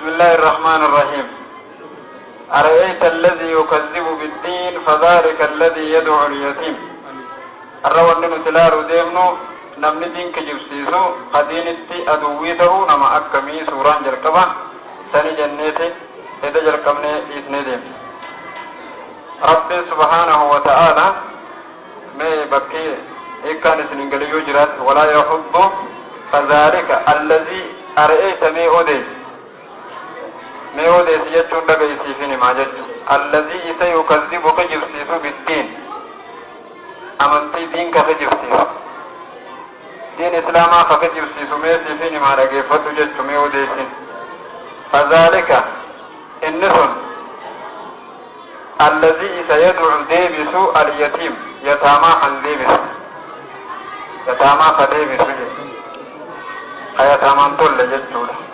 بسم الله الرحمن الرحيم أرأيت الذي يكذب بالدين فذلك الذي يدعو اليتيم الروان نتلار ديمنو نمني دين كجبسيسو قدين التي أدويته نما أكمي سوران جركبا سني جنيتي إذا جركبني إثني ديم رب سبحانه وتعالى ما بكي إكان سننجل يجرات ولا يحب فذلك الذي أرأيت مي أودي سيجون لغي سيفيني ما جج الذي يكذب كجبسيسو بالدين أمنتي دين كجبسيسو دين إسلاما كجبسيسو مي سيفيني ما لغي فتو جج مي أودي سين فذلك النسون الذي سيدعو ديبسو اليتيم يتاما عن ديبسو يتاما فديبسو أيتاما طول ججوله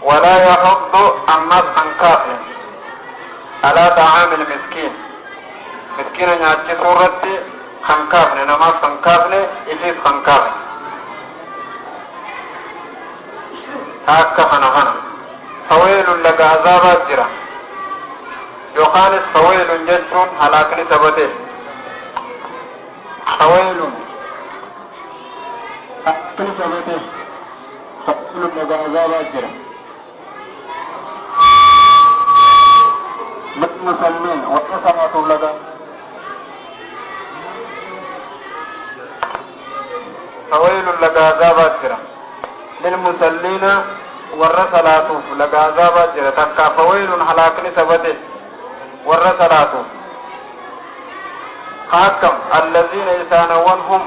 ولا يحض أمات عن كافر على طعام المسكين مسكين يأتي سورة خنكافن نماز خنكافن إفيس خنكافن هكا خنا فويل لك عذاب جرا يقال فويل جسون هلاكني ثبته فويل هلاكني ثبته فويل لك عذاب جرا للمسلمين والصلاة لك فويل لك عذاب جرا للمسلمين والرسلات لك عذاب جرا تكا فويل هلاكني ثبته والرسلات حاكم الذين يسانونهم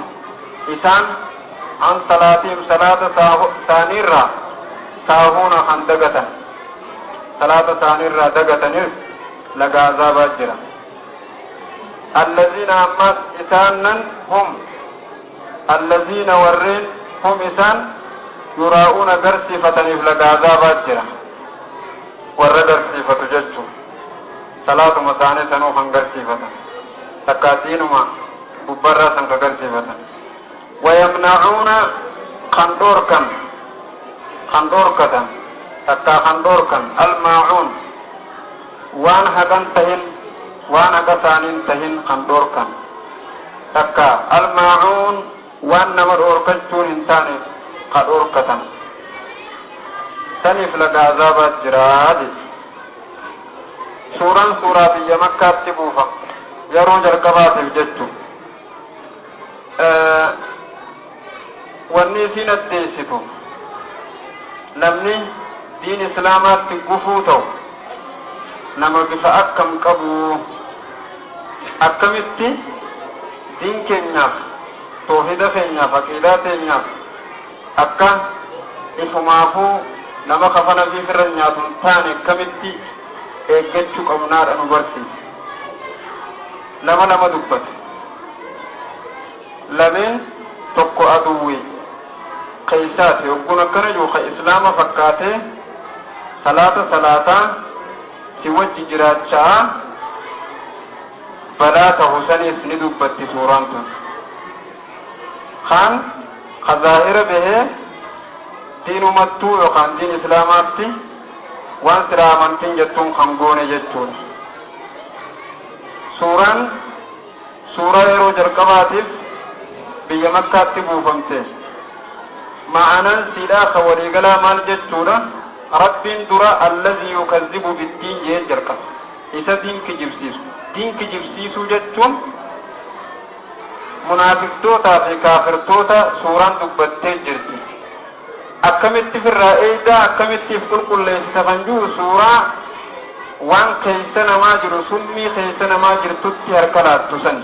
إسان عن صلاتهم صلاة ثانيرة ساهون عن دقة صلاة ثانيرة دقة لك عذاب جرا الذين أمس إسانا هم الذين ورين هم إسان يراؤون قرسي فتنف لك عذاب جرا ورد قرسي فتججو صلاة مساني سنوخا قرسي فتن تكاتينما ببرا سنك قرسي فتن ويمنعون خندوركا تكا خندوركا الماعون وان هغان تهين وان هغسانين تهين خندوركا تكا الماعون وان نمر أوركتون إنسان قد أوركتا سنف لك عذابات جرادي سورة في مكة تبوفا يرون جرقبات الججو والنسين الديسفو نمني دين إسلامات تقفوتو نما بفا أكم قبو أكمتي دين كنياف توحيد كنياف عقيدة كنياف أكا إفمافو نما خفنا في فرنيات تاني كمتي eeggachuu qabnaadha nu barsiisa lama dubbate lameen tokko aduwwi keeysaati yogguun akkana jiru ka islaama fakkaatee salaataa si wajji jiraachaa balaa ta'uu saniis ni dubbatti suuraan tun kaan ka zaahira bahee diinumattuu yookaan diin islaamaatti waan sira amantiin jettuun kan goone jechuudha suuraa yeroo jalqabaatiif biyya makkaatti buufamte ma'anaan siidhaa ka waliigalaa maal jechuudha rabbiin dura allazii yukazzibu biddiin jee jalqaba isa diin kijibsiisuu jechuun munaafiqtootaa fi kaafirtoota suuraan dubbattee jirti akkamitti firraa eeydaa akkamittiif qulqulleessita kan jiru suuraa waan keessa namaa jiru summii keessa namaa jirtutti harka laattu san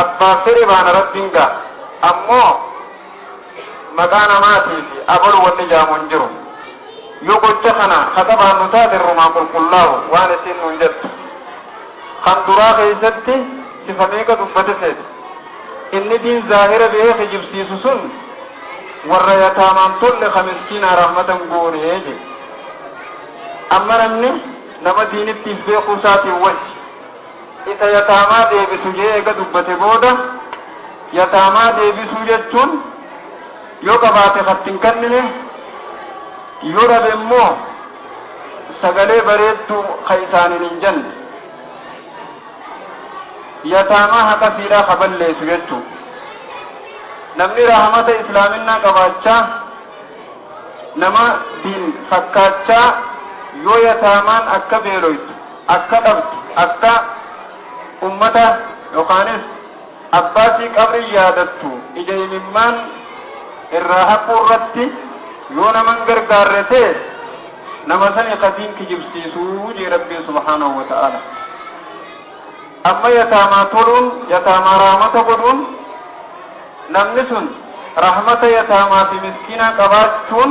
abbaa fedhe baana rabbiin gaa ammoo maqaa namaatii fi abalu wanni jaamuun jiru yoo gocha kana katabaan nu taate irrumaa qulqullaa'u waan isin nuun jettu kan duraa keessatti sifa meeqa dubbate seete inni diin zaahira bahee kijibsiisu sun warra yataamaan tolle ka miskiinaa rahmatan goonee je amma namni nama diinittiif beekuu isaatiin wajji isa yataamaa deebisu jee eega dubbate booda yataamaa deebisuu jechuun yoo qabaate kattin kannine yoo dhabe immoo sagalee bareeddu kaysaaniin hin janne yataamaa haqa fiidhaa kaballeessu jechuu. namni rahmata islaaminaa qabaachaa nama diin fakkaachaa yoo yataamaan akka beeloytu akka dhabdu akka ummata yookaanis abbaasii qabrii yaadattu ija imimmaan irraa haquu irratti yoo naman gargaarre ta'e nama sani qadiin kijibsiisuu jee rabbii subhaanahu wa ta'ala. amma yataamaa toluun yataamaa rahmata godhuun namni sun rahmata yataamaa fi miskiinaa qabaachuun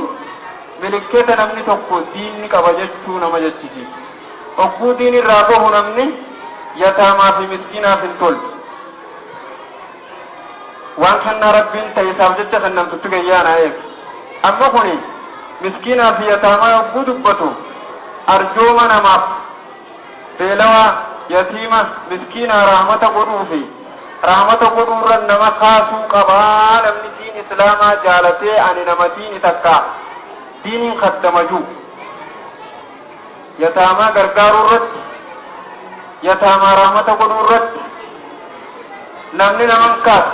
milikeeta namni tokko diinni qaba jechuu nama jechisiisa. ogguu diin irraa bahu namni yataamaa fi miskiinaaf hin tolu. waan kannaa rabbiin ta'e isaaf jecha kan namtutti gayyaanaa eegu. amma kuni miskiinaa fi yataamaa ogguu dubbatu arjooma namaaf beelawaa yatiima miskiinaa rahmata godhuu fi rahmata godhuurra nama kaasuu qabaa. namni diin islaamaa jaalatee ani nama diini takka diiniin kaddamaju yataamaa gargaaruu irratti yataamaa rahmata godhuu irratti namni naman kaas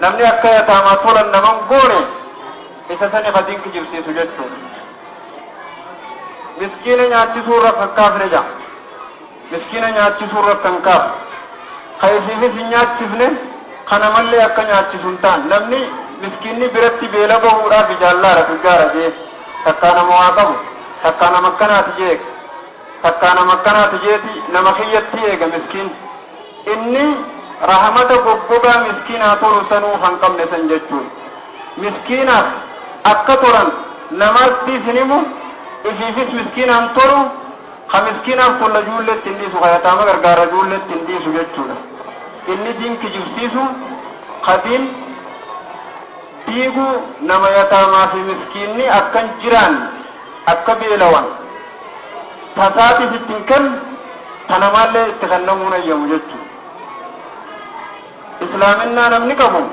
namni akka yataamaa tolan naman goone isa sani qadiin kijibsiisu jechuudha. miskiina nyaachisuu irra fakkaafne jaa miskiina nyaachisuu irra kan kaaf kaysiifis hin nyaachisne kana mallee akka nyaachisu hin taane namni miskiinni biratti beela bahuudhaaf jaallaadha tujjaara jee takkaa nama waa qabu takkaa nama akkanaati jee takkaa nama akkanaati jeeti nama kiyyatti eega miskiin inni rahmata goggogaa miskiinaa tolu sanuu kan qabne san jechuun miskiinaaf akka tolan namatti isinimu isiifis miskiinaan tolu ka miskiinaaf tolla juulletti hin dhiisu ka yataama gargaara juulletti hin dhiisu jechuudha. inni diin kijibsiisu kadiin diigu nama yataamaa fi miskiinni akkan jiraan akka beelawan tasaatiif ittiin kennu tanamaallee itti kennamuu nayyamu jechuudha. islaaminaa namni qabu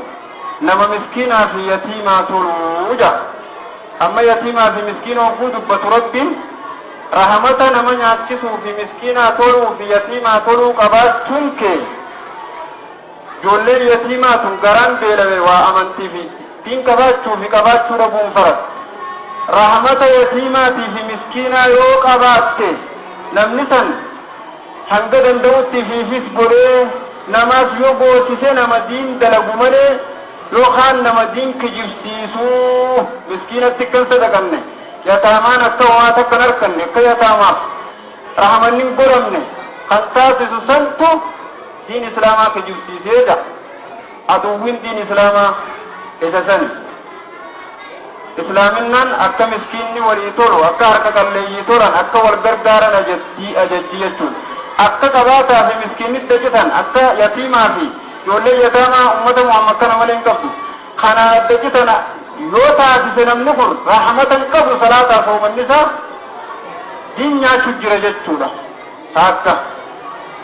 nama miskiinaa fi yatiimaa toluu jaa. amma yatiimaa fi miskiina ogguu dubbatu rabbiin rahmata nama nyaachisuu fi miskiinaa toluu fi yatiimaa toluu qabaachuun kee ijoolleen yatiimaa tun garaan beelame waa amantii fi diin qabaachuu fi qabaachuu dhabuun farat. rahmata yatiimaatii fi miskiinaa yoo qabaatte namni san hanga danda'utti fiifis godhee namaas yoo goosise nama diin dalagu malee yookaan nama diin kijibsiisuu miskiinatti kan sadaqanne yataamaan akka waa takkan harkanne akka yataamaaf rahmanni hin godhamne kan taasisu santu diin islaamaa kijibsiisee jaa. aduwwiin diin islaamaa isa sani. islaaminaan akka miskiinni walii tolu akka harka qalleeyyii tolan akka wal gargaaran ajajji jechuudha. akka qabaataa fi miskiinnitti dajitan akka yatiimaa fi ijoollee yataamaa ummata muhammad kana malee hin qabdu kana dajitan yoo taasise namni kun rahmatan qabu salaataa soomanni isaa diin nyaachuu jira jechuudha. taakka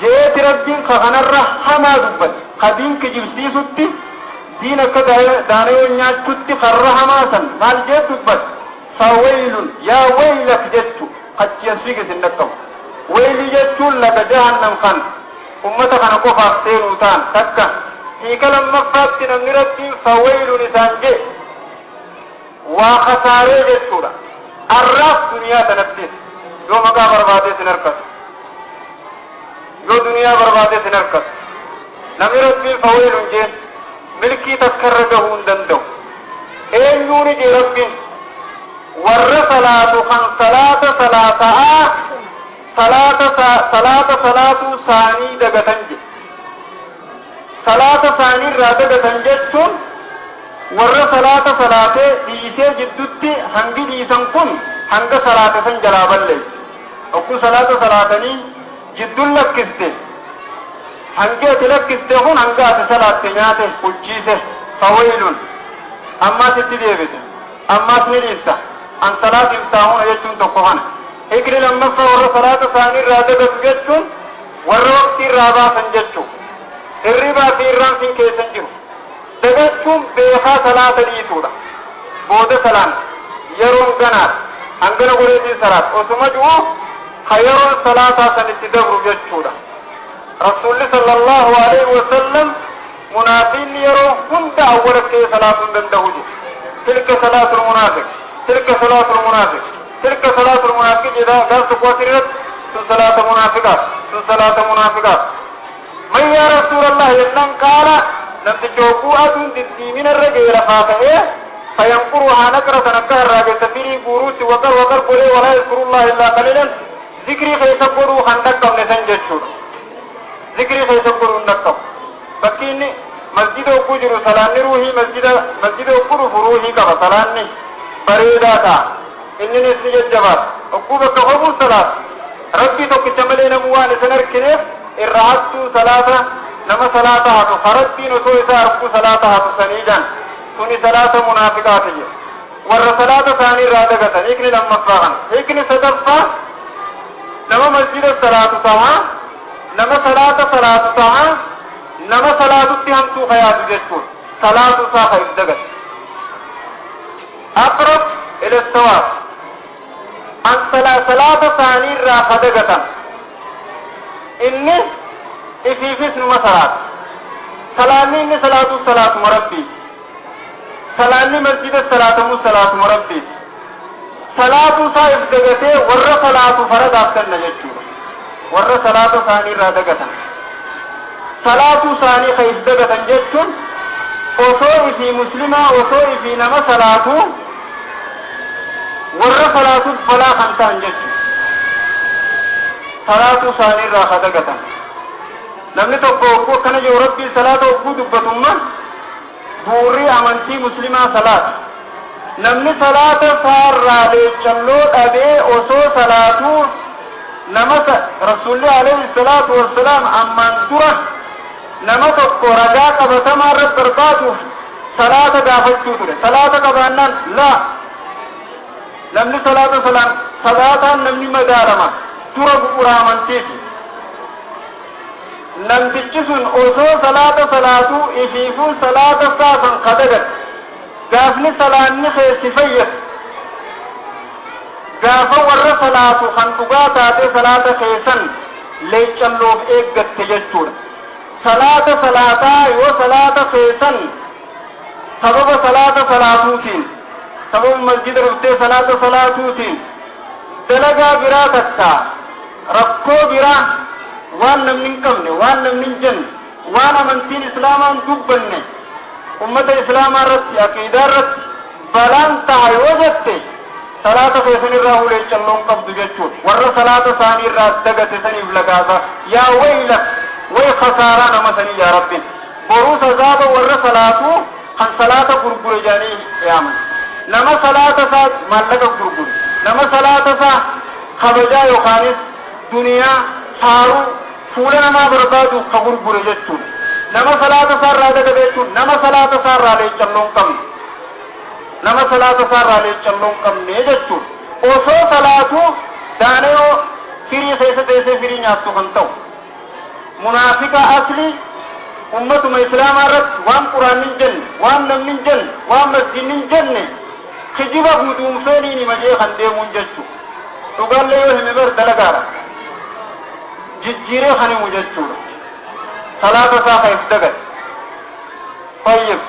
jeeti rabbiin ka kanarra hamaa dubbate ka diin kijibsiisutti diin akka daanayoo nyaachutti karra hamaa san maal jee dubbate fawaylun yaa waylak jechu achi asfiigis hin dhaqqabu. wayli jechuun laga jahannam kan ummata kana qofaaf seenuu ta'an takka hiika lammaffaatti namni rabbiin fawaylun isaan jee waa kasaaree jechuudha. arraaf duniyaa tanattis yoo maqaa barbaadee sin harkatu yoo duniyaa barbaadee sin harkatu namni rabbiin fawaylun jee milkii takkarra gahuu hin danda'u. eenyuuni jee rabbiin warra salaatu kan salaata salaataa salaatuu saanii dagatan je salaata saanii irraa dagatan jechuun warra salaata salaatee dhiisee jiddutti hangi dhiisan kun hanga salaata san jalaa balleessu. ogguu salaata salaatanii jidduun lakkiste hangi ati lakkiste kun hanga ati salaatte nyaate bulchiise fawaylun ammaas itti deebite ammaas ni dhiista an salaatiif taa'uuna jechuun tokko kana. hikri lammaffaa warra salaata saanii irraa dagatu jechuun warra waqtii irraa baasan jechuun hirribaa fi irraanfiin keessan jiru dagachuun beekaa salaata dhiisuudha. booda salaan yeroon ganaat hangana goreetii salaat osuma ji'u hayyaroon salaataa sanitti dabru jechuudha. Rasuulli sallallahu alaihi wasallam munaafiqni yeroo hunda awwala kee salaatuu hin danda'u jedhe. Tilka salaatul munaafiq, tilka salaatul munaafiq, tilka salaatul munaafiq jedha gaaf tokko asirratti sun salaata munaafiqaat, sun salaata munaafiqaat. Man yaa rasuulallah jennaan qaala namticha hogguu aduun diddiimina irra ga'e lafaa ta'ee fayanquruhaa naqratan akka irraa geessa firii guuruutti waqar godhee walaa yadkurullah illaa qaliilan zikrii keessa godhuu kan dhaqqabne san jechuudha. Zikrii keessa godhuu hin dhaqqabu. Bakki inni masjida hogguu jiru salaanni ruuhii masjida hogguu dhufu ruuhii qaba salaanni bareedaa ta'a. Inninis ni jajjabaata. Hogguu bakka hobuu salaata. Rabbii tokkicha malee namuu waan isin arkineef irraa hattuu salaata nama salaata hatu harabbiin osoo isaa arkuu salaata hatu saniidhaan suni salaata munaafiqaati jedhu. Warra salaata isaanii irraa dagatan hiikni lammaffaa kana. Hiikni sadaffaa nama masjida salaatu ta'a, nama salaata salaatu ta'a, nama salaatutti hamtuu kayaatu jechuudha. Salaatu isaa ka'if dagata. Aqrab ila sawaab. An salaata isaanii irraa kadagatan. Inni ifiifis numa salaata. Salaanni inni salaatuma rabbii. Salaanni masjida salaatuma rabbii. Salaatu isaa if dagatee warra salaatu faradaaf kenna jechuudha. Warra salaata isaanii irraa dagatan. Salaatu isaanii ka if dagatan jechuun osoo ifii muslimaa osoo ifii nama salaatu warra salaatuuf falaa kan ta'an jechuudha. Salaatu isaanii irraa ka dagatan. Namni tokko hogguu akkana jiru rabbii salaata hogguu dubbatumma buurrii amantii muslimaa salaata. Namni salaata saarraa leechalloo dhabee osoo salaatuu nama Rasuulli alayhi salaatu wassalaam ammaan dura nama tokko ragaa qabatamaa irratti barbaaduuf salaata gaafachuu ture. Salaata qabaannaan laa namni salaataan namni madaalama dura bu'uura amantiiti. Namtichi sun osoo salaata salaatuu ifiifuu salaata saasan kadagat gaafni salaanni keessi fayyad gaafa warra salaatu kan dhugaa taate salaata keessan leechalloof eeggatte jechuudha. Salaata salaataa yoo salaata keessan sababa salaata salaatuutiin sababa masjida dhuftee salaata salaatuutiin dalagaa biraa takkaa rakkoo biraa waan namni hin qabne waan namni hin jenne waan amantiin islaamaan dubbanne ummata islaamaa irratti aqiidaa irratti balaan ta'a yoo jette salaata keessan irraa leechalloon qabdu jechuudha. Warra salaata isaanii irraa dagate saniif lagaasa yaa wayla way khasaaraa nama sanii yaa rabbiin boruu sazaaba warra salaatuu kan salaata gurgure jaanii yaaman. Nama salaata isaa maallaqa gurgure nama salaata isaa kabajaa yookaanis duniyaa haaruu fuula namaa barbaadu ka gurgure jechuudha. Nama salaata isaa irraa dagate jechuun nama salaata isaa irraa leechalloon qabne. Nama salaata isaa irraa leechalloon qabne jechuudha. Osoo salaatu daanoo firii keessa teessee firii nyaattu kan ta'u. Munaafiqa asli ummatuma islaamaa irratti waan quraanni hin jenne, waan namni hin jenne, waan masjidni hin jenne kijiba guutuunfeeniin himajee kan deemuun jechuudha. Dhugaallee yoo hime bar dalagaadha. Jijjiiree kan himu jechuudha. Salaata isaa ka if dagate. Fayyib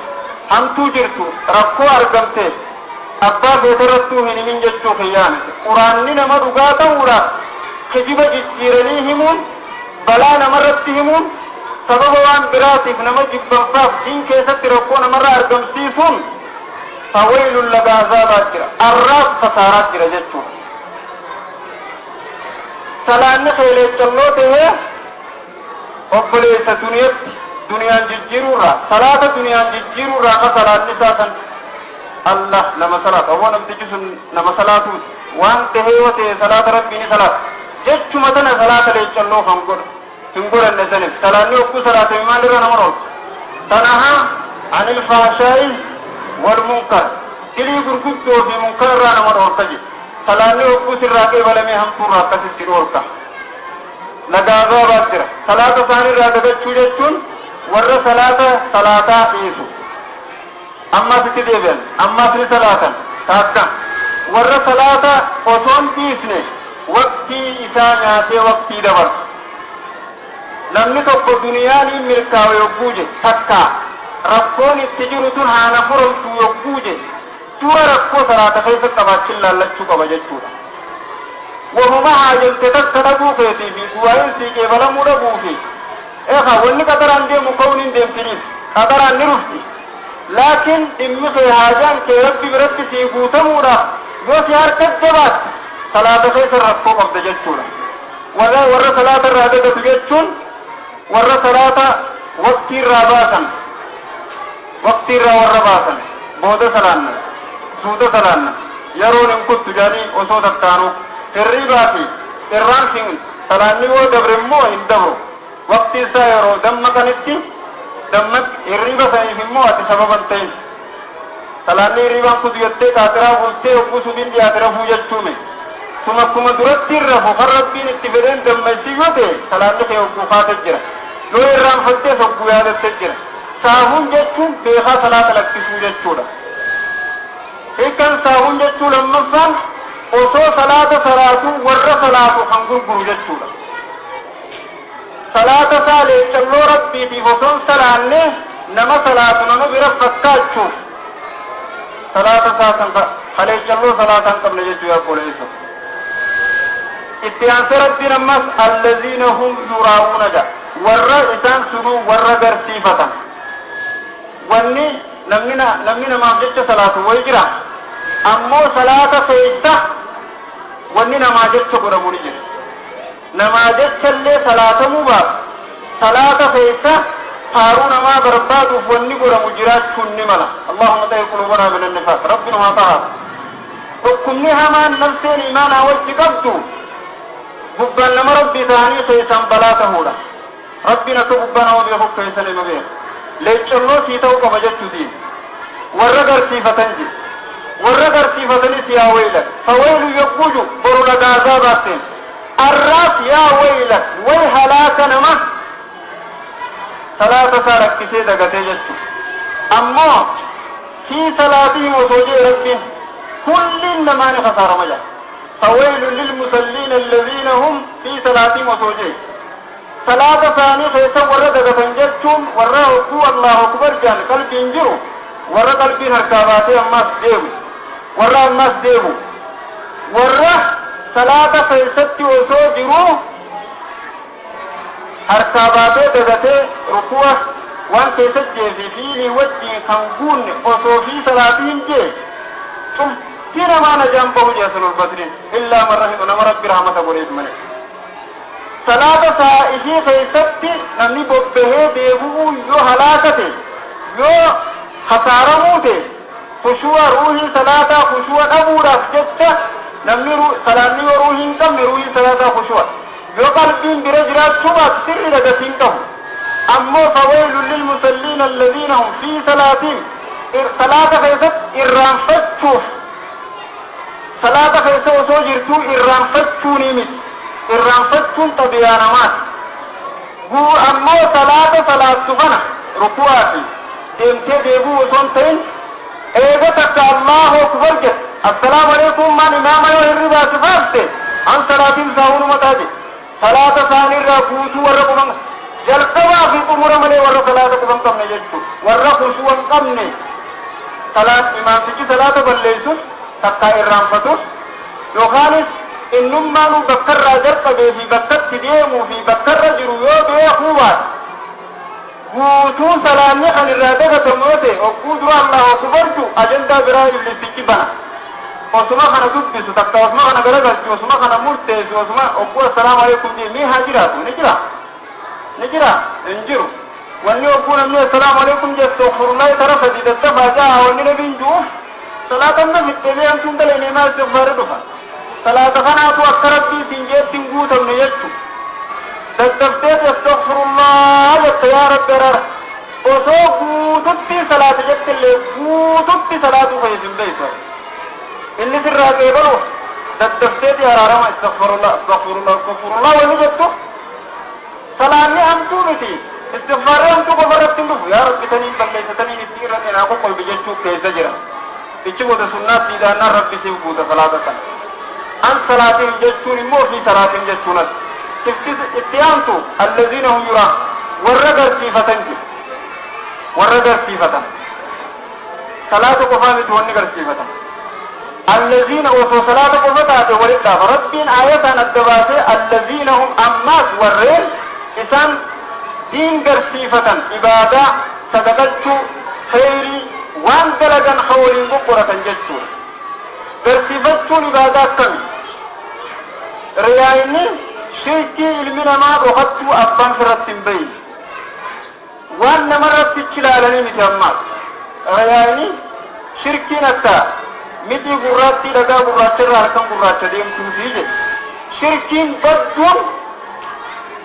hamtuu jirtu rakkoo argamte abbaa feetarrattuu hin himin jechuu kiyyaanate. Quraanni nama dhugaa ta'uudhaaf kijiba jijjiiranii himuun balaa namarratti himuun sababa waan biraatiif nama jibbanfaaf diin keessatti rakkoo namarraa argamsiisuun fawailun laga azaabaa jira arraaf kasaaraa jira jechuudha. Salaanni leechalloo ta'ee obboleessa duniyaan jijjiiruurraa salaata duniyaan jijjiiruurraa ka salaanni isaa san Allah nama salaata waan namtichi sun nama salaatuuti waan tahee yoo ta'e salaata rabbiin salaata jechuma tana salaata leechalloo kan godhu hin godhanne saniif salaanni hogguu salaatame maalirra nama oolcha. Tanaha anil faashaa'i wal munkar dilii gurguddoo fi munkar irraa nama oolcha jedhe. Salaanni hogguu sirraa qeebalamee hamtuurraa akkasitti oolcha. Nagaagaa jira. Salaata isaanii irraa dagachuu jechuun warra salaataa dhiisu. Ammaas itti deebi'an, ammaas ni salaatan, taakkan. warra salaata osoon dhiisne waqtii isaa nyaatee waqtii dabarsu. Namni tokko duniyaanii milkaa'u yogguu je takka rakkoon itti jiru tun haana furamtu yogguu je dura rakkoo salaata keessa qabaachin laallachuu qaba jechuudha. Wahuma haajalte takka dhabuu feetii fi du'aayin sii qeebalamuu dhabuu fi wanni qadaraan deemu ka'uun hin deemtiniif qadaraan ni rufti. Laakiin dhimmi kee haajaan kee rabbi biratti sii guutamuudhaaf yoo si harka jabaatte salaata keessa rakkoo qabda jechuudha. Warra salaata irraa dagatu jechuun warra salaata waqtii irraa baasan warra baasan booda salaanna suuta salaanna yeroon hin kuttu jedhanii osoo tattaanu hirribaa fi irraan sin salaanni yoo dabre immoo hin dabru waqtii isaa yeroo dammaqanitti hirriba saniif immoo ati sababan ta'in salaanni hirribaan kutu jettee kaatiraa bultee yogguu subiin dhiyaate rafuu jechuume suma akkuma duratti hin rafu kan rabbiin itti fedheen dammaysii yoo ta'e salaanni kee yogguu kaate jira yoo irraanfattee yogguu yaadatte jira saahuun jechuun beekaa salaata lakkisuu jechuudha. Hiikan saahuun jechuun lammaffaan osoo salaata salaatu warra salaatu kan gurguru jechuudha. Salaata saalee calloo rabbiitiif osoon salaanne nama salaatu nama bira fakkaachuuf salaata saasan halee calloo salaata hin qabne jechuu yaa qoleessa. Itti aansee rabbiin ammas allaziina hum yuraa'uuna jedha warra isaan sunuu warra garsiifatan. Wanni namni namaaf jecha salaatu wayi jira ammoo salaata keessa wanni namaa jecha godhamu ni jira. Namaa jechallee salaatamuu baatu salaata keessa haaruu namaa barbaaduuf wanni godhamu jiraachuun ni mala. Allahumma tahir quluubanaa min annifaaq rabbi nuhaa tahaa. Dhukkubni hamaan nafseen imaanaa wajji qabdu gubbaan nama rabbii ta'anii keessaan balaa ta'uudha. Rabbiin akka gubbaa nama beekuuf keessan ima beeku. Leeccolloo sii ta'uu qaba jechuuti. Warra garsiifatan je warra garsiifatanis yaa wayla fawaylu yogguju boru lagaasaa baatteen arraas yaa wayla way halaaka nama salaata isaa lakkisee dagatee jechuudha. Ammoo fi salaatihim osoo jee rabbiin kulliin namaani khasaarama jaa fawaylu lilmusalliina alladhiina hum fi salaatihim osoo jee salaata isaanii keessa warra dagatan jechuun warra hogguu Allahu akbar jaan qalbiin jiru warra qalbiin harkaa baatee ammas deemu warra ammas deemu warra salaata keessatti osoo jiru harkaa baatee dagatee ruku'a waan keessa jeefi fiilii wajjiin kan guunne osoo fi salaatiin jee cumti namaa najaan bahu jeesanul basriin illaa man rahima nama rabbi rahmata godheef malee. Salaata saa ishii keessatti namni bobbahee deebi'uu yoo halaakate yoo hasaaramuu ta'e khushu'a ruuhii salaataa khushu'a dhabuudhaaf jecha namni salaanni yoo ruuhii hin qabne ruuhii salaataa khushu'a yoo qalbiin bira jiraachuu baatu sirri dagatiin qabu. Ammoo fawaylun lilmusalliina alladhiina hum fi salaatihim salaata keessatti irraanfachuuf salaata keessa osoo jirtuu irraanfachuuni miti. Irraanfachuun tabiyaa namaati. Ammoo salaata salaattu kana ruku'aa fi deemtee deebuu osoo hin ta'in eega takka Allahu akbar jedhe assalaamu alaykum maan imaama yoo hirribaa si baafte an salaatiin saahunuma taate salaata isaaniirraa guutuu warra quban jalqabaa fi xumura malee warra salaata quban qabne jechuudha. Warra khushu'a hin qabne imaamtichi salaata balleessus takkaa irraanfatus yookaanis innummaanu bakkarraa jalqabee fi bakkatti deemuu fi bakkarra jiru yoo beekuu baate guutuu salaanni kan irraa dagatamu yoo ta'e hogguu dura Allahu akbartu ajandaa biraa iblisichi bana osuma kana dubbisu takka osuma kana garagalchu osuma kana murteessu osuma hogguu assalaamu alaykum jee mee haa jiraatu ni jira hin jiru wanni hogguu namni assalaamu alaykum jee astaghfirullahi tara sadii daddafaa ja'a wanni nabiin ju'uuf salaatan na fixxee beekamtuun dalee maa istighfaarri dhufa. Salaata kanaatu akka rabbii siin jeettiin guutamne jechuudha. Daddafteet astaghfirullah jette yaa rabbi araara osoo guututti salaata jettillee guututti salaatuu fayyadin beeytu. Inni sirraa qeebalu daddafteeti araarama astaghfirullah wanni jettu salaanni hamtuu miti istighfaarri hamtuu qofa irratti hin dhufu yaa rabbi taniin balleessataniin itti irra qinaa qoqqolbi jechuu keessa jira. ichi booda sunnaa siidaannaa rabbi siif guuta salaata kana an salaatiin jechuun immoo fi salaatiin jechuunas itti aantu allaziina hum yuraa warra garsiifatan jiru warra garsiifatan salaata qofaa miti wanni garsiifatan allaziina osoo salaata qofa taate walidhaaf rabbiin aayataan adda baasee allaziina hum ammaas warreen isaan diin garsiifatan ibaadaa sadaqachuu khayrii waan dalagan ka waliin qoqqoratan jechuudha garsiifachuun ibaadaa akkami riyaayni shirkii ilmi namaa dhokattuu abbaan firratti hin bayin waan namarratti ilaalanii miti ammaas riyaayni shirkiin akka miti gurraattii dhagaa gurraacharraa halkan gurraacha deemtuutii jedhe shirkiin badduun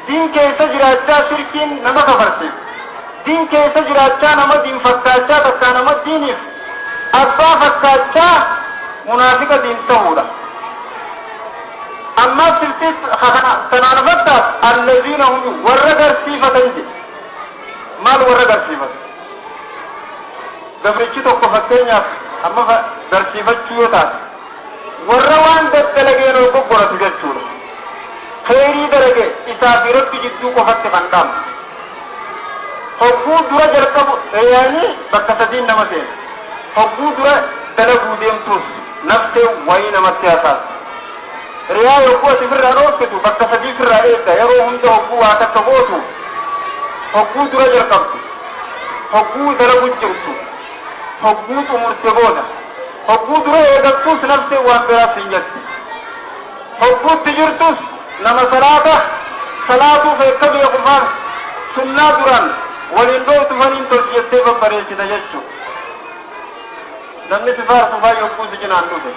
diin keessa jiraachaa shirkiin nama kafarsiisa diin keessa jiraachaa nama diin fakkaachaa takkaa nama diiniif abbaa fakkaachaa munaafiqa diin ta'uudha amma sirtiit kanaan fakkaat allaziina hum warra garsiifatan jedhe maal warra garsiifatan gabrichi tokko fakkeenyaaf amma garsiifachuu yoo taate warra waan daddalageen ol goggoratu jechuudha khayrii dalage isaa fi rabbi jidduu qofatti kan dhaamu hogguu dura jalqabu yaani bakka sadiin nama seena hogguu dura dalaguu deemtus nafsee wayii namatti haasaasa riyaa yogguu ati firraa dhooffitu bakka sadii firraa eegda yeroo hunda hogguu waa takka gootu hogguu dura jalqabdu hogguu dalagu jirtu hogguu xumurte booda hogguu dura eegattus nafsee waan biraas hin jetti hogguutti jirtus nama salaatuu feekka beekufaan sunnaa duraan waliin dhootu faniin tolchettee babbareechita jechuudha namni sifaarsu faa yogguu si cinaan dhufe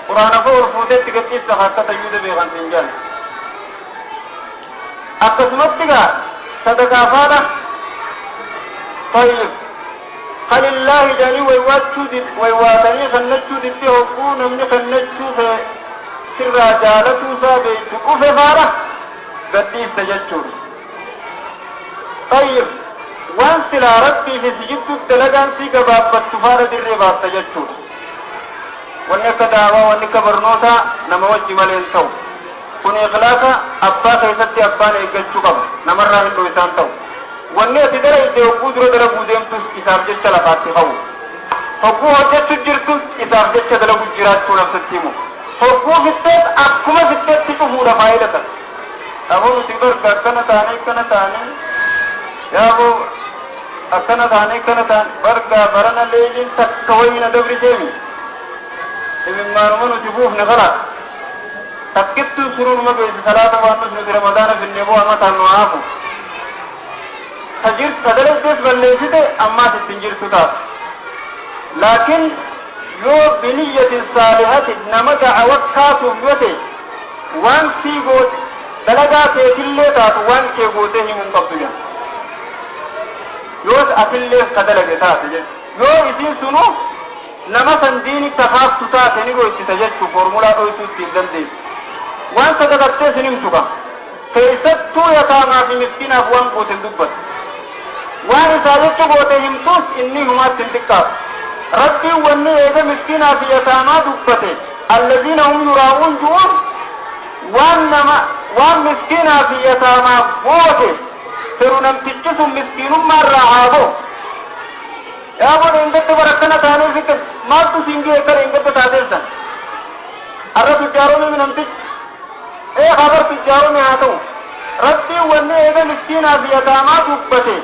quraana fa'aa ol fuuteetti gadhiista akka tayyuuda beekan siin jaan akkasumatti gaa sadaqaa faadha tayyib kalillaahi jedhanii waywaatanii kannachuu didde hogguu namni kannachuu fee sirraa jaalatuu isaa beektu dhufe faadha gadhiista jechuudha tayyib waan silaa rabbii fi sijiddu dalagaan sii gabaabbattu faadha dirree baasta jechuudha wanni akka daawaa wanni akka barnootaa nama wajji malee hin ta'u kun ikhlaasa abbaa keessatti abbaan eeggachuu qaba namarraa hin dho'isaan ta'u wanni ati dalagde hogguu dura dalaguu deemtus isaaf jecha lafaatti hawu hogguu hojjechuu jirtus isaaf jecha dalaguu jiraachuu nafsatti himu hogguu fitteet akkuma fitteetti cufuudha faayidata aboo nuti barga akkana taane yaaboo akkana taane barga barana leeliin takka wayina dabri deemi imimmaanuma nuti buufne kala takkittuu suruunuma beesi salaata waannus nuti ramadaana finne boo amma taannu haafu sadalesdees balleessite ammaas ittiin jirtu taatu laakiin yoo biniyyatin saalihatin nama da'awa kaasuuf yoo ta'e waan sii goote dalagaa keetillee taatu waan kee gootee himuun qabdu jedha yoos atillee ka dalage taate jedha yoo isiin sunu nama san diini tafaaftu taate ni gochita jechuu formulaa dhoysuu ittiin dandeessu waan sadaqattee sin himtu qaba keessattuu yataamaa fi miskiinaaf waan goote dubbatu waan isaa jecha goote himtuus inni humaatti hin xiqqaatu rabbiin wanni eega miskiinaa fi yataamaa dubbate allaziina hum yuraa'uun ju'uun waan miskiinaa fi yataamaa goote firu namtichi sun miskiinummaarraa haaboo yaa boona ingatti barakkana taanee fikir maaltu siin ga'e kare ingatti taateessan arra tujjaaroomii namtichi habar tujjaaroomii haa ta'u rabbiin wanni eega miskiinaa fi yataamaa dubbate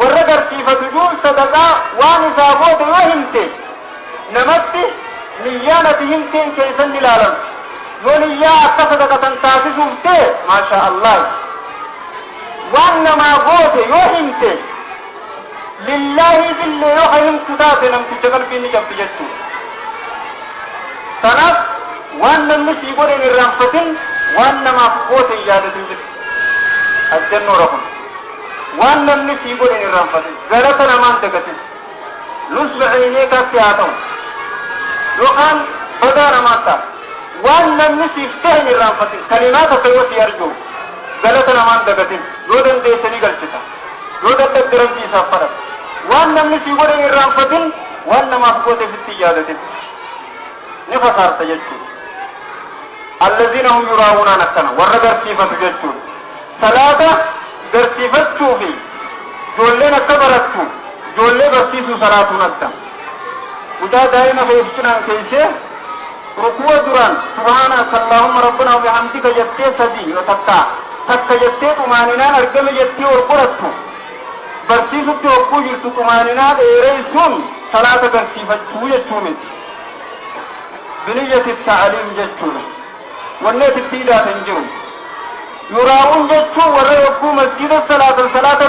warra garsiifatu juun sadaqaa waan isaa goote yoo himte namatti niyyaan ati himteen keessan ilaalan yoo niyyaa akka sadaqatan taasisuuf ta'e maashaa Allah waan namaa goote yoo himte lillahi billee yoo himtu taate namticha qalbiin ni cabbi jechuudha kanaaf waan namni sii godhe hin irraanfatin waan namaaf goote hin yaadatin jechuudha ajjannoo rafun waan namni sii godhe hin irraanfatin galata namaan dagatin nusba aynee kaatti haa ta'u yookaan badaa namaan ta'a waan namni siif ta'e hin irraanfatin kalimaata akka yoo sii arjuu galata namaan dagatin yoo dandeessanii galchita yoo dadhabde rabbii isaaf fadhata waan namni sii godhe hin irraanfatin وأن ما فقوت في التجادة نفسار تجدوا الذين هم يراؤون نكنا ورّا صفة تجدوا صلاة صفة شوفي جولنا كبرتوا جولة برسيسوا صلاة نكنا وجاء دائما في إفتنا كيسه ركوع دران سبحانك اللهم ربنا وبحمدك جتّي سدي وتبتع تك جتّي طمانينا أرقم جتّي ورقرتوا برسيسوا توقو جلتو طمانينا إيريسون صلاة برسيفة جتّومت بنية التعليم جتّونا والنية التيلة تنجرم يراؤون جتّو ورى يقو مسجد الصلاة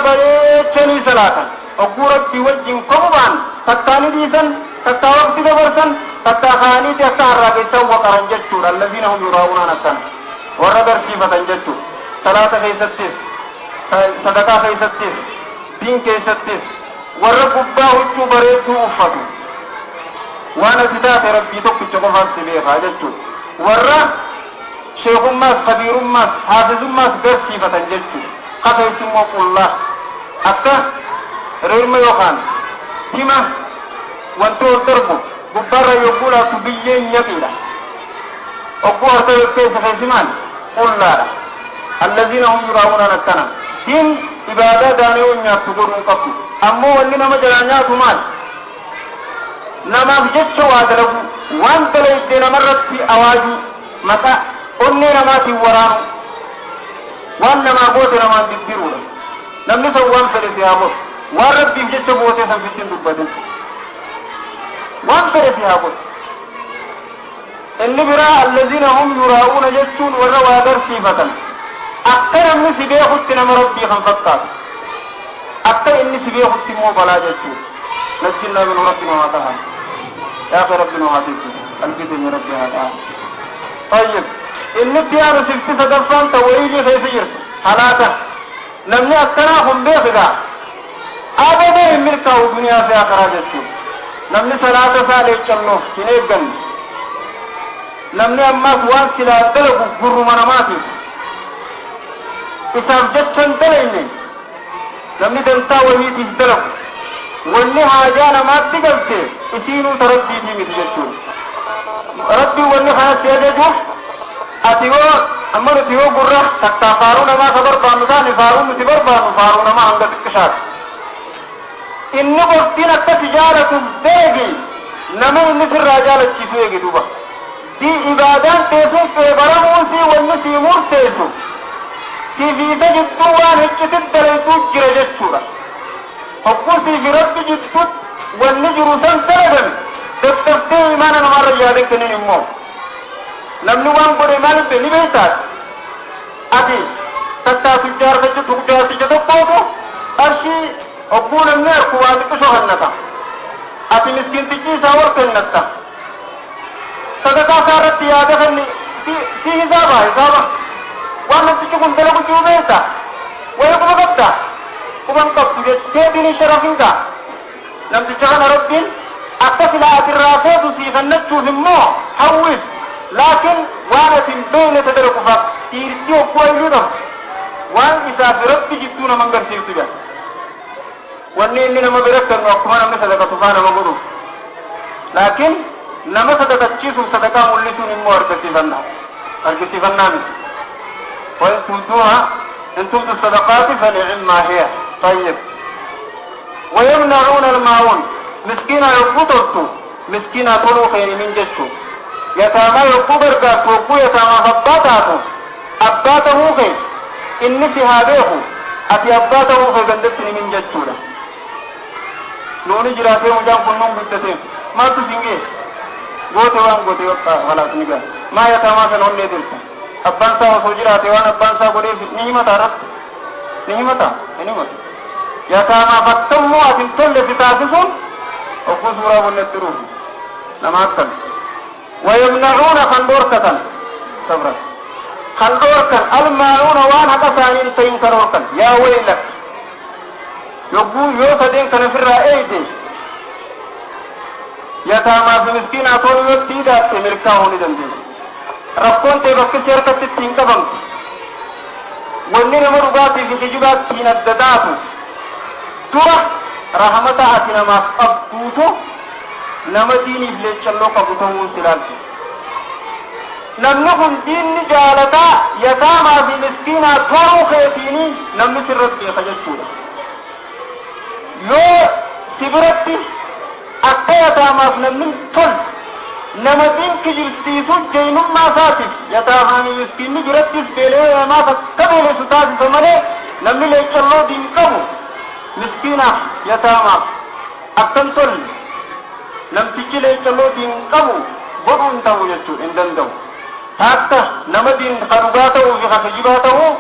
بريتشني صلاة أقول ربي وجه قبضان تتاني ديسان تتا وقت دبرسان تتا خاني تتا الرابطة وقرن جتشور الذين هم يراؤون نسان ورى برسيفة جتشور صلاة خيستيس صدقاء خيستيس دين خيستيس ورى قبا وجه بريتو أفتو وانا ستات ربي توقف جقفان سبيخا جتشور ورى شيخ ماس خبير ماس حافظ ماس برسيفة جتشور قفل سموك الله أكا ريرما يوخان كما وانتو الدربو ببارا يقول تبيين يقيلا أقوى أرتبط كيف خيسمان قل لا الذين هم يراؤون نكنا دين إبادة دانيون يبتقرون قبل أمو واننا مجرانيات مال نما بجد وادلبو وانت ليدين مرت في أواجو متى أني نماتي ورانو وانما قوت نمان بكبيرون نمني سوان فلسي أموت وربي بجد بوتي سنفتين دبادن وانت في هابط اللي براء الذين هم يراؤون جسون والروادر صفة أكثر من سبيه التنم ربي خنفطات أكثر من سبيه التنمو بلا جسون نسلنا من ربنا وعطاها يا أخي ربنا وعطيك الفتن ربي هذا طيب اللي بيانو سلسة دفان تويجي خيسير حالاتا نمني أكثرهم بيخدا أبدا ملكه الدنيا في آخر جسون namni salaata isaa leeccannuuf hin eegganne namni ammaas waan silaa dalagu gurruma namaatiif isaaf jecha hin dalayne namni dantaa wahiitiif dalagu wanni haajaa namaatti galte isiinuu ta rabbiitii miti jechuudha rabbii wanni kanatti ajajuuf ati yoo amma nuti yoo gurra takkaa faaruu namaa ka barbaannu taane faaruu nuti barbaannu faaruu namaa hanga xiqqishaati inni qoftiin akka tijaaratuuf deegi nama inni sirraa jaalachiisu eegi duba si ibaadaan teessuun qeebaramuun si wanni sii murteessu sifiisa jidduu waan hiccitit dalaytuu jira jechuudha hogguu siifi rabbi jiddut wanni jiru san dalagame daddaftee imaana namarra yaadan kennin immoo namni waan godhe maal ni beektaati ati tattaasu jaarsicha tokkootu arshii أقول النار كواتك شهنتا أتي مسكين تجي ساور كنتا صدقا سارت يادا فني في حسابا وانا تجيكم دلقوا جوبيتا ويقوم قبتا ومن قبتا جيبين شرفينتا لم تجعل ربين أتصل الرافات سيفنتو في الموع حوث لكن وانا بين تدركوا فتيرتيو كويلونا وان إذا في ربي جبتونا من قرسيو تبا wanni inni nama biratti akkuma namni sadaqatu faana nama godhu laakiin nama sadaqachiisuuf sadaqaa mul'isuun immoo argisiifannaa miti وإن تبدوا الصدقات فنعما هي طيب ويمنعون الماعون مسكينة يقبضوا مسكينة طلو خير من جسو يتاما يقبر قاسوكو يتاما أباته خير إني سهابيه أتي أباته خير قندتني من جسو نوني جراسي مجام كنون بيتتين ما تسينجي gote waan gote wakka wala niga ma ya tama san onne dilsa abban sa sojira te wan abban sa gode ni himata rat ni himata ya tama fattammu atin tolle fitasun o ko sura wonne turu namakal wa yamna'una khandorkatan sabra khandorkan al ma'una wa hada sanin tayin karorkan ya waylak yogu yo saden kana firra eide يتامى في مسكين أطول يبتيدا تملكاوني دندي رفقون تبكي شركة تتين كبم ونين مرغاتي في جبات تين الدداتو ترى رحمة آتنا ما أبدوتو nama diiniif leechalloo qabu ta'uu silaalchi. Namni kun diinni jaalataa yataamaa fi miskiinaa ta'uu keetiini namni sirratti beeka jechuudha. Yoo si biratti akka yataamaaf namni tol nama diinki jirsiisu jeenummaa isaatiif yataamaa fi miskiinni birattis beelee namaaf akka beeleessu taasisa malee namni leechalloo diin qabu miskiinaaf yataamaaf akkan tolle namtichi leechalloo diin qabu godhuu hin ta'u jechuudha hin danda'u. Hatta nama diin kadhugaa ta'uu fi kakijibaa ta'uu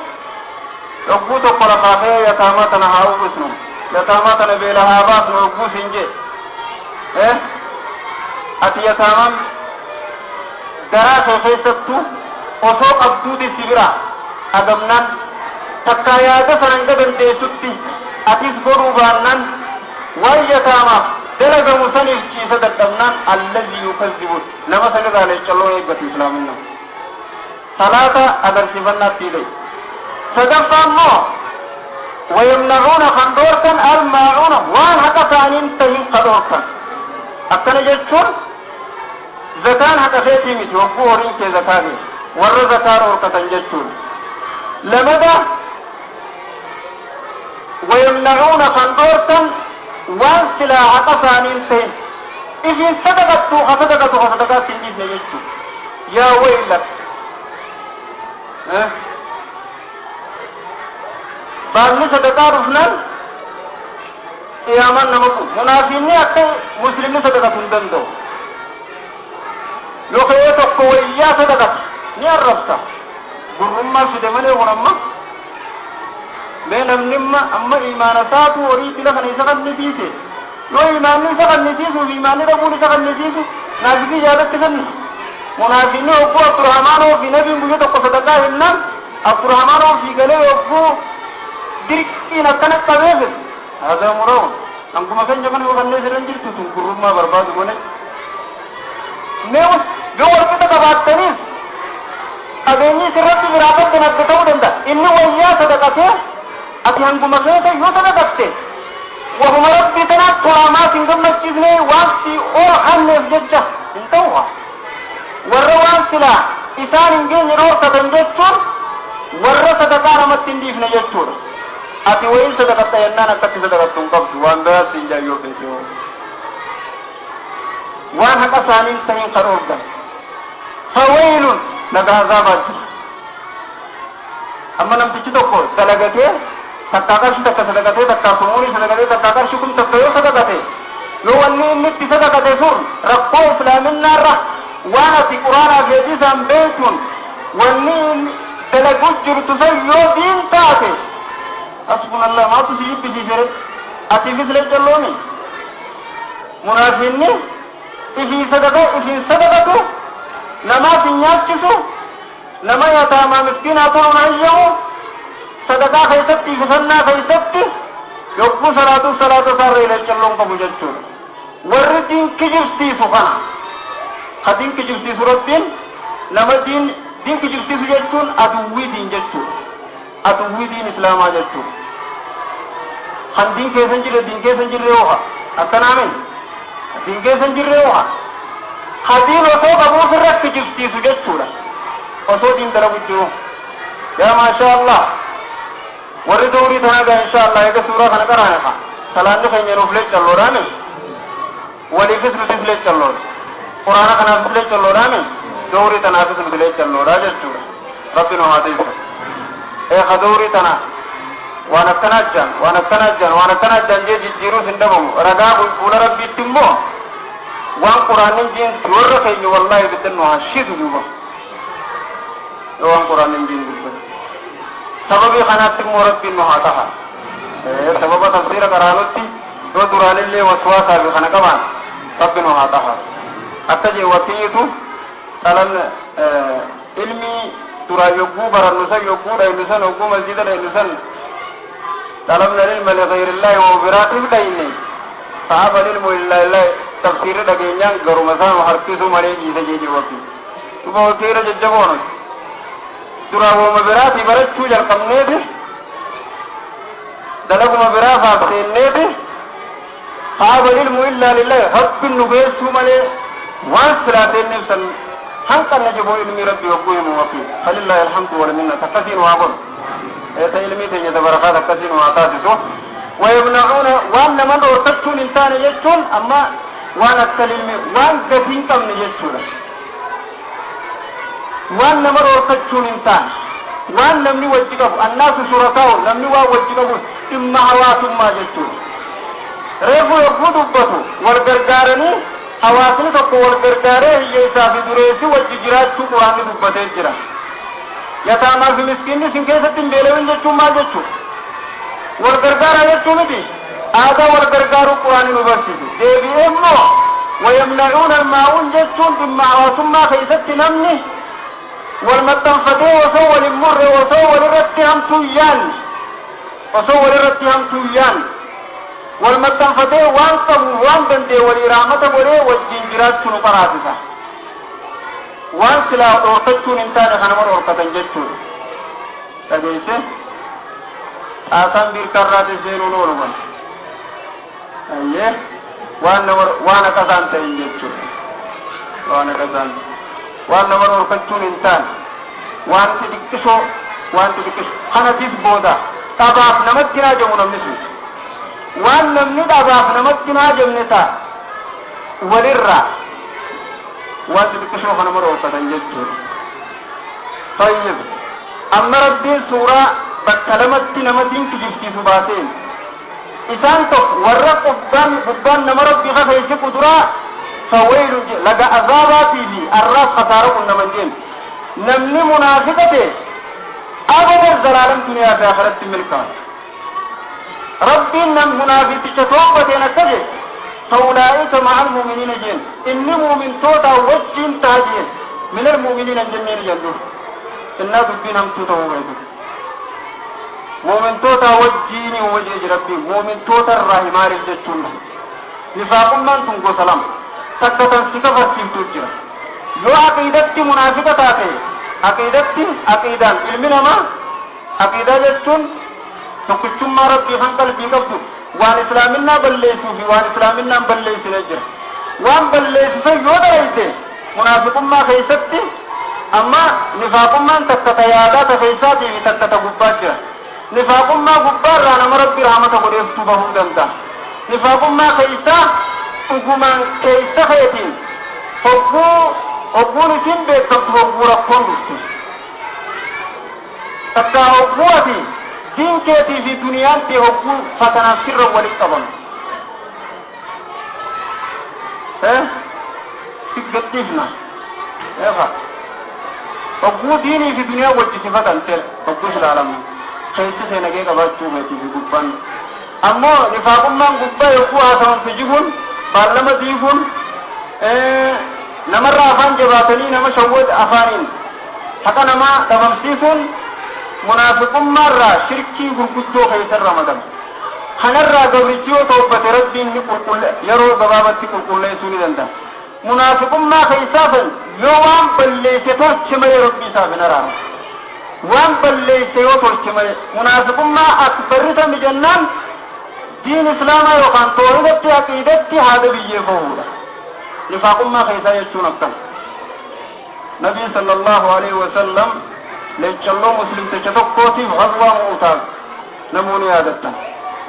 yogguu tokko lafaafee yataamaa tana haa uwwisnu yataamaa tana beela haa baasnu yogguu siin jee ati yataamaan garaa kee keessattuu osoo qabduuti si bira agamnaan takkaa yaada sana hanga dandeessutti atis godhuu baannaan waan yataamaaf dalagamu saniif ciisa dadhabnaan allazii yukazzibu nama sanirraa leechalloo eeggatu islaaminna salaata agarsiifannaatti illee sadaffaa immoo wayamnacuuna kan dhoorkan almaacuuna waan haqa ta'aniin tahin ka dhoorkan akkana jechuun zakaan haqa feetii miti wagguu horiin kee zakaati warra zakaa dhoorkatan jechuun lamada wayamnacuuna kan dhoorkan waan silaa haqa ta'aniin tahin isin sadaqattuu ka sadaqatu ka sadaqaatti hin dhiisne jechuun yaa waylak baanni sadaqaa dhufnaan qiyaamaan nama kun munaafiqni akka muslimni sadaqatu hin danda'u yoo ka'ee tokko wayyaa sadaqatu ni arrabsa gurrummaa fide malee kun amma mee namni amma imaana isaatu horii fila kana isa kannisiise yoo imaanni isa kannisiisuuf imaanni dhabuun isa kannisiisu naafiqii jaalatti kenna munaafiqni ogguu abdurahmaanoo fi nabiin guyya tokko sadaqaa hinnaan abdurahmaanoo fi galee ogguu dirqiin akkana qabeef haadha muraa'uun anguma keenya kana hubannee jiran jirtu sun gurrummaa barbaadu malee mee yoo walqixa qabaattaniif qabeenyi sirratti biraa qabdan adda ta'uu danda'a inni wayyaa sadaqatee ati hanguma keessa yoo sadaqatte wahuma rabbii tanaatti tolaamaas hin gammachiisne waanti ol hanneef jecha hin ta'u warra waan silaa isaan hin geenye dhoorkatan jechuun warra sadaqaa namatti hin dhiifne jechuudha. Ati wayin sadaqatta yennaan akkatti sadaqattu hin qabdu waan biraatti hin jaayyoo feete waan haqa isaanii tahin kan dhoorgan fawailun nagaa azaabaa jira. Amma namtichi tokko dalagatee takkaa qarshi takka sadaqatee takkaa sumurii sadaqatee takkaa qarshi kun takka yoo sadaqate yoo wanni inni itti sadaqate sun rakkoo islaaminaarra waan ati quraanaa fi hadiisaan beektuun wanni dalaguus jirtu san yoo diin taate hasbunallah maatu si jibbisiisere atiifis leechalloomi munaafiqni ifiin sadaqatu namaaf hin nyaachisu nama yataamaa miskiinaa ta'uun hayyamu sadaqaa keessatti ifisannaa keessatti yogguu salaatu salaata isaarra leechalloon qabu jechuudha. Warri diin kijibsiisu kana ka diin kijibsiisu rabbiin nama diin kijibsiisu jechuun aduwwii diin jechuudha. Aduwwii diin islaamaa jechuudha. Kan diin keessan jirre ooha akkanaame diin keessan jirre ooha ka diin osoo qabuuf irra kijibsiisu jechuudha. Osoo diin dalagu jiru yaa maasha Allah warri dawrii tanaga insha Allah eega suuraa kana qaraana salaanni keenya nuuf leechalloodhaame waliifis nutis leechalloodha quraana kanaafis leechalloodhaame dawrii tanaafis nuti leechalloodha jechuudha. Rabbi nu haa taasisu ka dawrii tana waan akkana ajjaan jee jijjiiruus hin dhabamu ragaa fuula rabbiitti immoo waan quraannin jiinsi warra keenya wallahi biddan nu haa shiidu duuba yoo waan quraannin jiin dubbatu sababii kanaatti immoo rabbiin nu haa taha sababa tafsiira qaraanutti yoo duraanillee waswaasaa fi kana qaban rabbi nu haa taha akka jee wasiyyitu dhalan ilmi duraa yogguu barannu san yogguu dhaynu san yogguu masjida dhaynu san dhalamna ilma ligayrillahi wa biraatiif dhayne sahaba ilmu lillahi tafsiirri dhageenyaan garuma isaan harkisuu malee dhiise jee jiru wakii duba wakiira jajjaboonus duraa wooma biraatii barachuu jalqabneeti dalaguma biraa faaf seenneeti هذا العلم إلا لله رب النبيس ملي وانسلاتين نفسا حنقا نجبوا علمي ربي وقوهم وقيم فلله الحمد والمنة تقسين وعبر ايتا علمي تنجد بركات تقسين وعطاسسه ويمنعون وان من ارتدتون انسان يجتون اما وان التلمي وان قسين كم نجتون وان من ارتدتون انسان وان نمني وجهه الناس شركاء نمني وجهه اما حواسم ما جتون ريفو يقود بطو والغرغارني حواسني تقو والغرغاره هي إسافي دريسي والججرات شو قرآن دبتين جرا يتاما في مسكيني سنكيسة تنبيلوين جتشو ما جتشو والغرغارة جتشو مدي آذا والغرغارو قرآن نبسيسي ديبي امو ويمنعون الماعون جتشون بما حواسم ما خيست نمني والمتنفتي وصو للمر وصو للرتهم تويان والمتنفتي وان قبو وان بندي ولرامة ولي والجنجرات شنو قراتها وان سلا أورتتون انتان خنمر أورتتن جتون تجيسي آسان بيركرات الزينون ورمان أيه وانا كذان تين جتون وانا كذان وانا مر أورتتون انتان وان تدكسو خنتيس بودا تابعف نمتنا جمونا مسوس وان نمني داباف نمتنا جمنتا وللرا وان تدكسو خنمر أورتتن جتون طيب أما ربي سورة بكلمت نمتين كجفتي سباتين إسان تق ورق قبان نمرب بغفيش قدرا فويل لقى أذاباتي لي الراس خسارة النمجين نمني منافقته أبدا الزلالم دنيا في آخرة الملكان ربي نم منافق شتوقتين التجي فأولئك مع المؤمنين جين إني مؤمن توتا وجين تاجين من المؤمنين الجنين جندو الناس بينهم توتا وغيرهم مؤمن توتا وجيني ووجه ربي مؤمن توتا الرحمار الجتون نفاق من تنقو سلام تكتن سكفر سيمتوجه يو عقيدتي منافقة تاتي عقيدان علمنا ما عقيدة جتون تقشم ما ربي خنقل في قبضه وان اسلامنا بليسو في وان اسلامنا بليس نجر وان بليس في يودا ايتي منافق ما خيستي اما نفاق من تكتيادات خيساتي تكتغباجه نفاق ما غبار انا مربي رحمته وليفتو به دندا نفاق ما خيسا وغمان كيسا خيتين حقو نسين بيكتب حقو رفون دستو تكا حقواتي دين كيتي في دنيا تي حقو فتنا سر ولقبن سيكتفنا حقو ديني في دنيا وجه صفة انتل حقو العالم خيسة سينجي قبضتو ميتي في قبان أمو نفاقم من قبا يقوها سوان سجيبون بارلما ديبون نمر أفان جباتني نما شوود أفانين حقا نما تممسيسون منافقم مرة شركي قرقودو خيسر رمضان خنرى قبرجيو توبة ربين يرو ببابتي قرقل ليسوني دندا منافقم ما خيسافا يوان بليسيتو شمالي ربي سابنا رام وان بليسي وطلتمي منافقون ما أكبرت مجنان دين إسلام يوقان طوردت عقيدت هذا بيفولا نفاقون ما خيسا يجتون أكتن نبي صلى الله عليه وسلم ليتشلو مسلم تشتقوتي غزوة موتاز نموني عادتا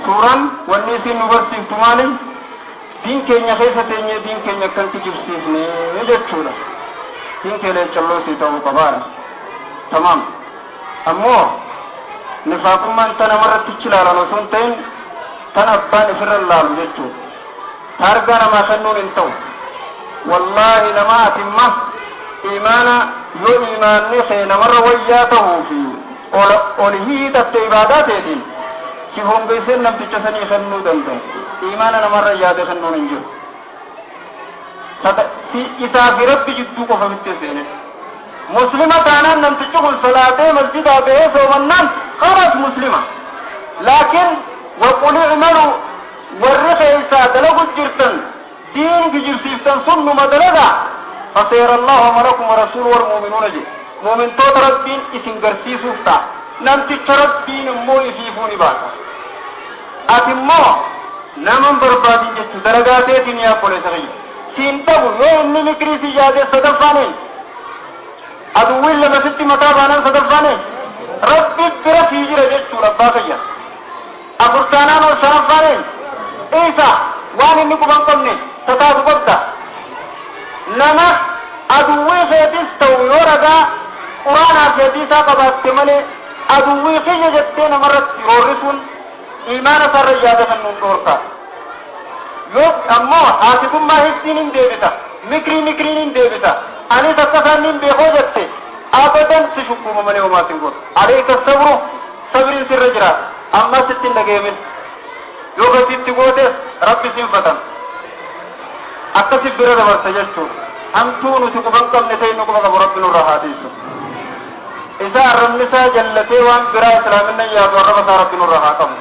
سوران والنيسي نبرسي تمالي دين كينيا خيسا تينيا دين كينيا كنت جبسيسني يجتولا دين كي ليتشلو سيتو قبارا تمام أمو نفاقم من تنا مرة تجلال نسونتين تنا أبان فر الله جتو تارجانا ما خنون انتو والله لما أتمه إيمانا يو إيمان نخي نمر وياته في أولهي تتعبادات دين كيفهم بيسن نم تجسني خنو دنتو إيمانا نمر ياد خنون انجو إذا في رب جدو قفمت سينه مسلمة أنا نم تشغل صلاة مسجد أبيه ومنان خلاص مسلمة لكن وقل اعملوا ورخ إيسا دلقوا الجرسن دين بجرسيفتن سن مدلقا فسير الله أمركم ورسول والمؤمنون جي مؤمن توت ربين إسن قرسي سوفتا نم تشربين مو إفيفوني باتا أتمو naman barbaadin jechu daragaateetiin yaa qolee sarii siin ta'u yoo inni mikrii si yaade sadaffaaneen aduwwiin lama sitti mataa baanaan sadaffaaneen rabbi bira sii jira jechuudha abbaa kayya afurtaanaan ol sanaffaaneen isa waan inni quban qabne tataatu qabda nama aduwwii keetis ta'u yoo ragaa quraanaa keetii isaa qabaatte malee aduwwii kiyya jettee namarratti roorrisuun imaana isaarra yaada kan nuun dhoorkaa yoo ammoo haasifummaa hiftiin hin deebita mikriin hin deebita anis akka isaan hin beekoo jette abadan si shukkuuma malee homaa sin godhu alayka sabru sabriin sirra jira ammas itti hin dhageemin yoo gatiitti gootes rabbi sinfatan akkasi bira dabarsa jechuudha hamtuu nuti quban qabne ta'e nu quba qabu rabbi nurra haa dhiisu isa arrabni isaa jallatee waan biraa islaaminna yaadu arraba isaa rabbi nurra haa qabu.